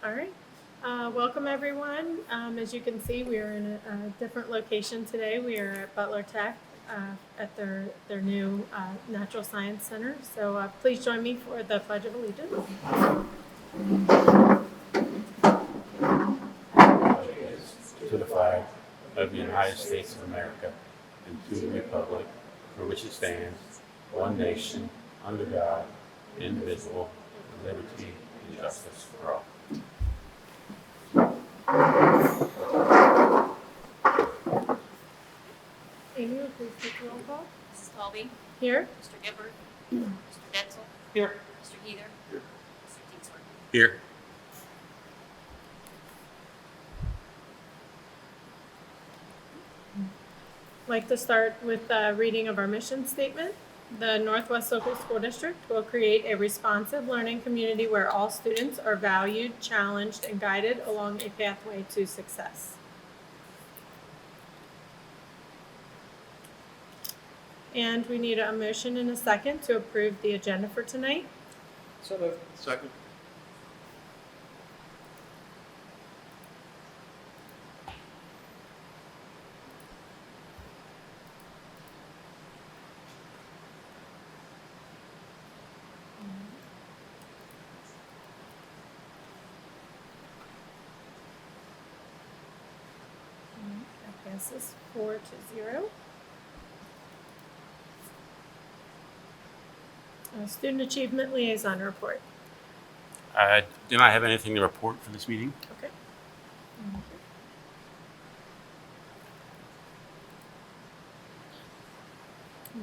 All right. Welcome, everyone. As you can see, we are in a different location today. We are at Butler Tech at their new Natural Science Center. So please join me for the Pledge of Allegiance. To the flag of the United States of America and to the republic for which it stands, one nation, under God, indivisible, with liberty and justice for all. Amy, will please take the roll call. Mrs. Colby, Here. Mr. Gibbard, Mr. Detzel, Here. Mr. Heather, Here. Mr. Teetsworth. Here. I'd like to start with the reading of our mission statement. The Northwest Local School District will create a responsive learning community where all students are valued, challenged, and guided along a pathway to success. And we need a motion and a second to approve the agenda for tonight. So moved. Second. That passes 4-0. Student Achievement Liaison Report. I do not have anything to report for this meeting. Okay.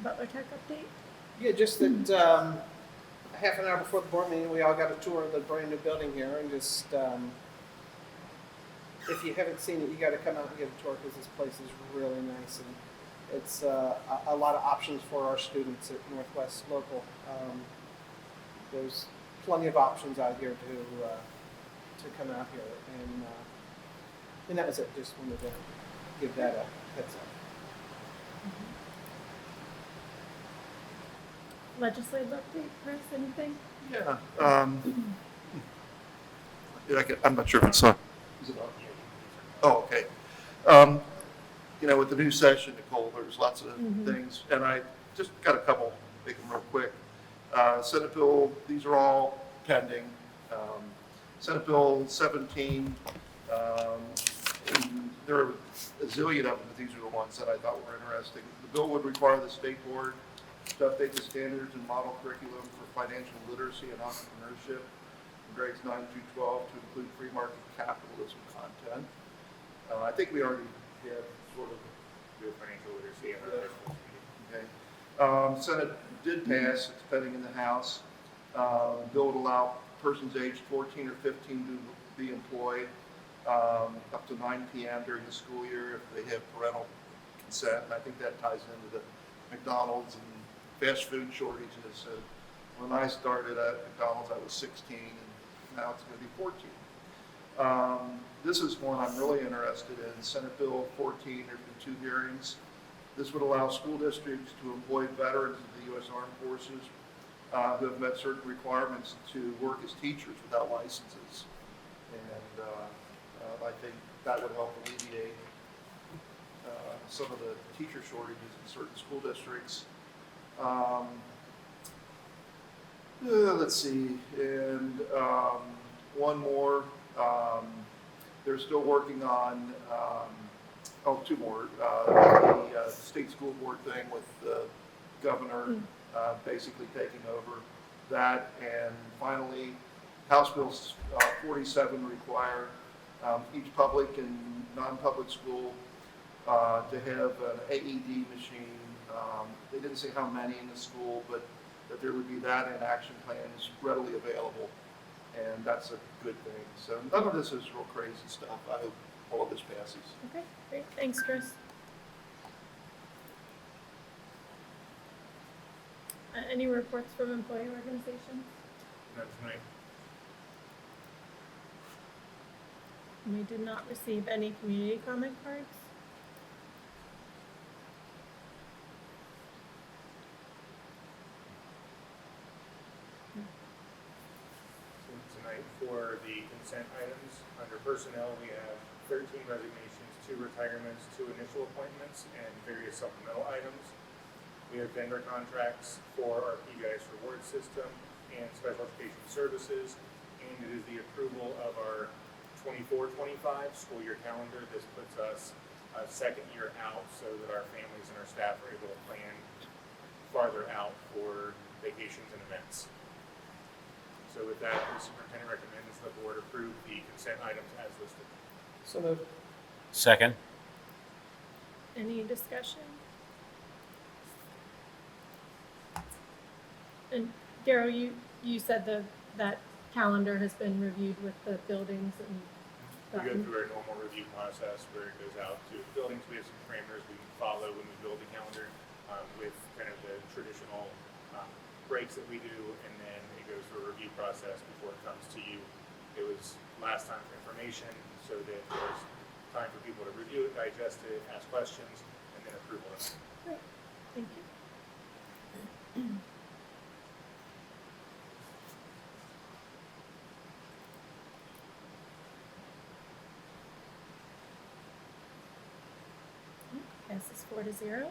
Butler Tech update. Yeah, just that half an hour before the board meeting, we all got a tour of the brand new building here, and just if you haven't seen it, you got to come out and get a tour because this place is really nice, and it's a lot of options for our students at Northwest Local. There's plenty of options out here to come out here, and that was it. Just wanted to give that a heads up. Legislative update, Chris, anything? Yeah. I'm not sure if it's on. Is it on? Oh, okay. With the new session, Nicole, there's lots of things, and I just got a couple, make them real quick. Senate Bill, these are all pending. Senate Bill 17, and there are a zillion of them, but these are the ones that I thought were interesting. The bill would require the state board to update the standards and model curriculum for financial literacy and entrepreneurship in grades 9 through 12 to include free market capitalism content. I think we already have sort of financial literacy in our high school meeting. okay. Senate did pass, it's pending in the House. The bill would allow persons aged 14 or 15 to be employed up to 9 p.m. during the school year if they have parental consent. And I think that ties into the McDonald's and fast food shortages. When I started at McDonald's, I was 16, and now it's going to be 14. This is one I'm really interested in. Senate Bill 14, there's been 2 hearings. This would allow school districts to employ veterans of the U.S. Armed Forces who have met certain requirements to work as teachers without licenses. And I think that would help alleviate some of the teacher shortages in certain school districts. Let's see, and one more. They're still working on, 2 more. The state school board thing with the governor basically taking over that. And finally, House Bill 47 require each public and non-public school to have an AED machine. They didn't say how many in the school, but that there would be that and action plans readily available, and that's a good thing. So none of this is real crazy stuff. I hope all of this passes. Okay, great. Thanks, Chris. Any reports from employee organizations? Not tonight. We did not receive any community comment cards. Tonight tonight for the consent items. Under personnel, we have 13 resignations, 2 retirements, 2 initial appointments, and various supplemental items. We have vendor contracts for our PBIS reward system and special education services, and it is the approval of our 24-25 school year calendar. This puts us a second year out so that our families and our staff are able to plan farther out for vacations and events. So with that, the superintendent recommends the board approve the consent items as listed. So moved. Second. Any discussion? And Darrow, you said that calendar has been reviewed with the buildings and. We go through our normal review process where it goes out to the buildings. We have some parameters we follow when we build the calendar with kind of the traditional breaks that we do, and then it goes through a review process before it comes to you. It was last time for information so that there's time for people to review it, digest it, ask questions, and then approval of it. Great, thank you. Passes 4-0.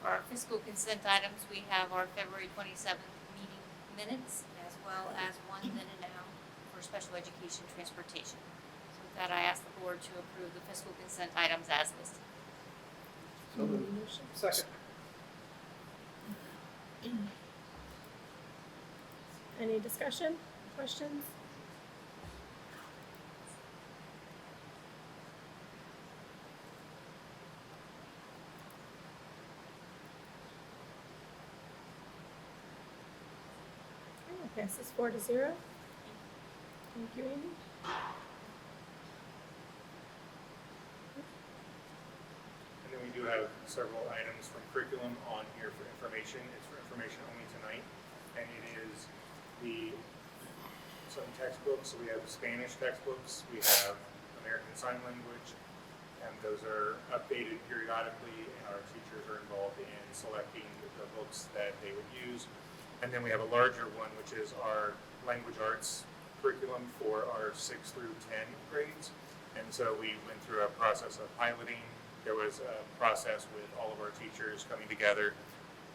For our fiscal consent items, we have our February 27th meeting minutes, as well as one then and now for special education transportation. So with that, I ask the board to approve the fiscal consent items as listed. So moved. Second. Any discussion, questions? Okay, passes 4-0. Thank you, Amy. And then we do have several items from curriculum on here for information. It's for information only tonight. And it is some textbooks. So we have Spanish textbooks. We have American Sign Language. And those are updated periodically, and our teachers are involved in selecting the books that they would use. And then we have a larger one, which is our language arts curriculum for our 6 through 10 grades. And so we went through a process of piloting. There was a process with all of our teachers coming together,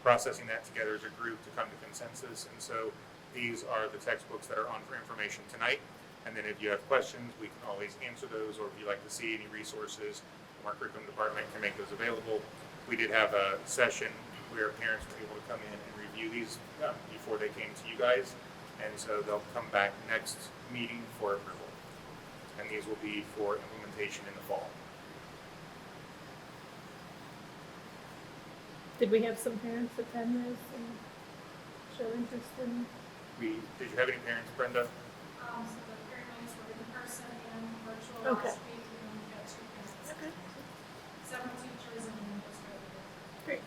processing that together as a group to come to consensus. And so these are the textbooks that are on for information tonight. And then if you have questions, we can always answer those, or if you'd like to see any resources from our curriculum department, can make those available. We did have a session where parents were able to come in and review these before they came to you guys. And so they'll come back next meeting for approval. And these will be for implementation in the fall. Did we have some parents attend this and show interest in? Did you have any parents, Brenda? So the parent meetings were in person and virtual Okay. last week, and then we got 2 parents. Okay. Several teachers and administrators. Great.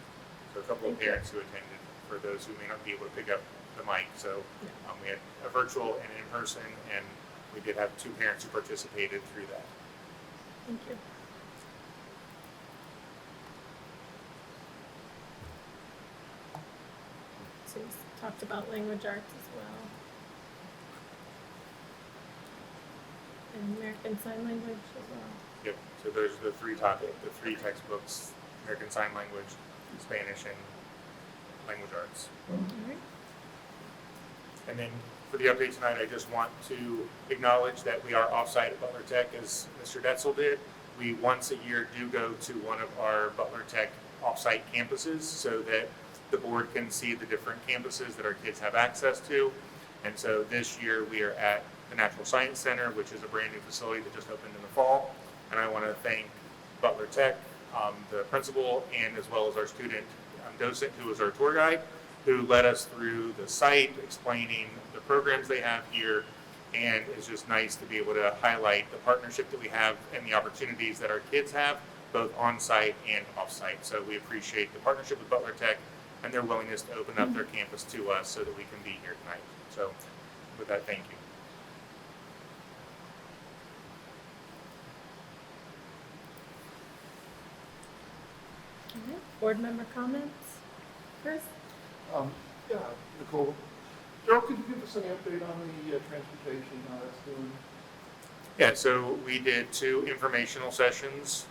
So a couple of Thank you. parents who attended, for those who may not be able to pick up the mic. So we had a virtual and in person, and we did have 2 parents who participated through that. Thank you. So we talked about language arts as well. And American Sign Language as well. Yep. So those are the 3 the 3 textbooks: American Sign Language, Spanish, and language arts. All right. And then for the update tonight, I just want to acknowledge that we are offsite at Butler Tech, as Mr. Detzel did. We once a year do go to one of our Butler Tech offsite campuses so that the board can see the different campuses that our kids have access to. And so this year we are at the Natural Science Center, which is a brand new facility that just opened in the fall. And I want to thank Butler Tech, the principal, and as well as our student docent, who was our tour guide, who led us through the site, explaining the programs they have here. And it's just nice to be able to highlight the partnership that we have and the opportunities that our kids have, both on-site and off-site. So we appreciate the partnership with Butler Tech and their willingness to open up their campus to us so that we can be here tonight. So with that, thank you. Board member comments? Chris? Yeah, Nicole. Joe, could you give us an update on the transportation, how that's doing? Yeah, so we did 2 informational sessions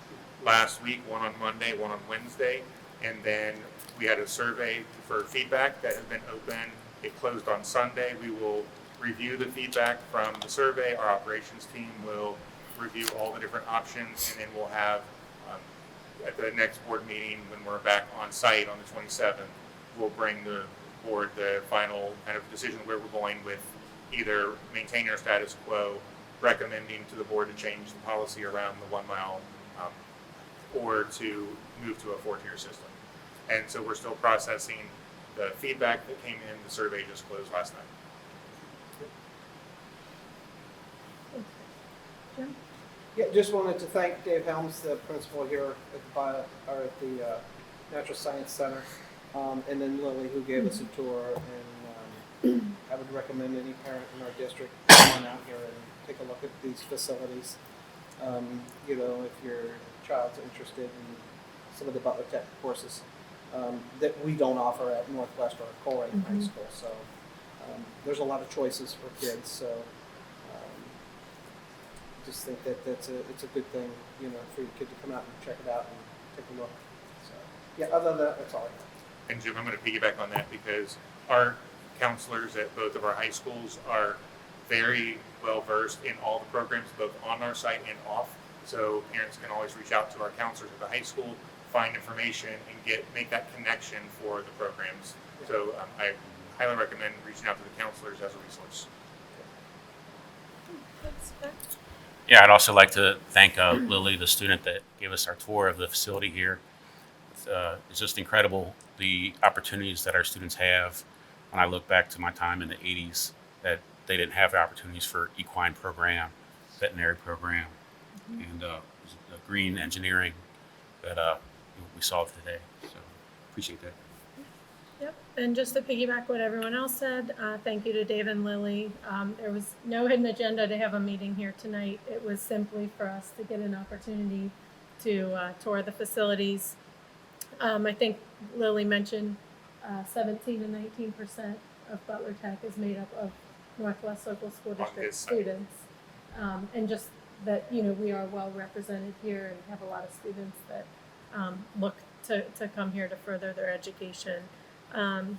last week, one on Monday, one on Wednesday, and then we had a survey for feedback that has been open. It closed on Sunday. We will review the feedback from the survey. Our operations team will review all the different options, and then we'll have, at the next board meeting, when we're back on site on the 27th, we'll bring the board the final kind of decision where we're going with either maintaining our status quo, recommending to the board to change the policy around the 1 mile, or to move to a 4-tier system. And so we're still processing the feedback that came in. The survey just closed last night. Jim? Yeah, just wanted to thank Dave Helms, the principal here at the Natural Science Center, and then Lily, who gave us a tour. And I would recommend any parent in our district come on out here and take a look at these facilities. You know, if your child's interested in some of the Butler Tech courses that we don't offer at Northwest or Coleraine High School. So there's a lot of choices for kids. So just think that it's a good thing, you know, for your kid to come out and check it out and take a look. So yeah, other than that, that's all I have. And Jim, I'm going to piggyback on that because our counselors at both of our high schools are very well versed in all the programs, both on our site and off. So parents can always reach out to our counselors at the high school, find information, and make that connection for the programs. So I highly recommend reaching out to the counselors as a resource. Thanks, Beck. Yeah, I'd also like to thank Lily, the student that gave us our tour of the facility here. It's just incredible the opportunities that our students have. When I look back to my time in the 80s, that they didn't have the opportunities for equine program, veterinary program, and green engineering that we saw today. So appreciate that. Yep, and just to piggyback what everyone else said, thank you to Dave and Lily. There was no hidden agenda to have a meeting here tonight. It was simply for us to get an opportunity to tour the facilities. I think Lily mentioned 17 to 19% of Butler Tech is made up of Northwest Local School District students. And just that, you know, we are well represented here and have a lot of students that look to come here to further their education. And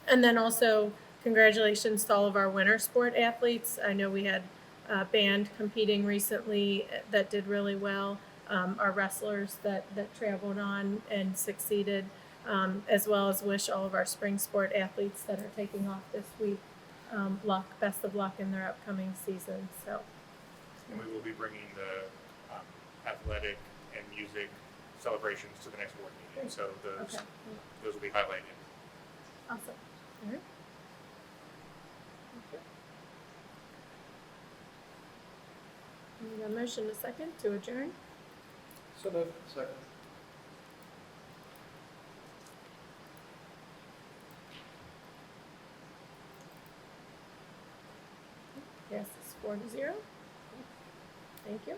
then also congratulations to all of our winter sport athletes. I know we had band competing recently that did really well. Our wrestlers that traveled on and succeeded, as well as wish all of our spring sport athletes that are taking off this week best of luck in their upcoming season. So, And we will be bringing the athletic and music celebrations to the next board meeting. So those will be highlighted. Awesome. All right. Okay. Need a motion a second to adjourn. So moved. Second. Yes, it's 4-0. Thank you.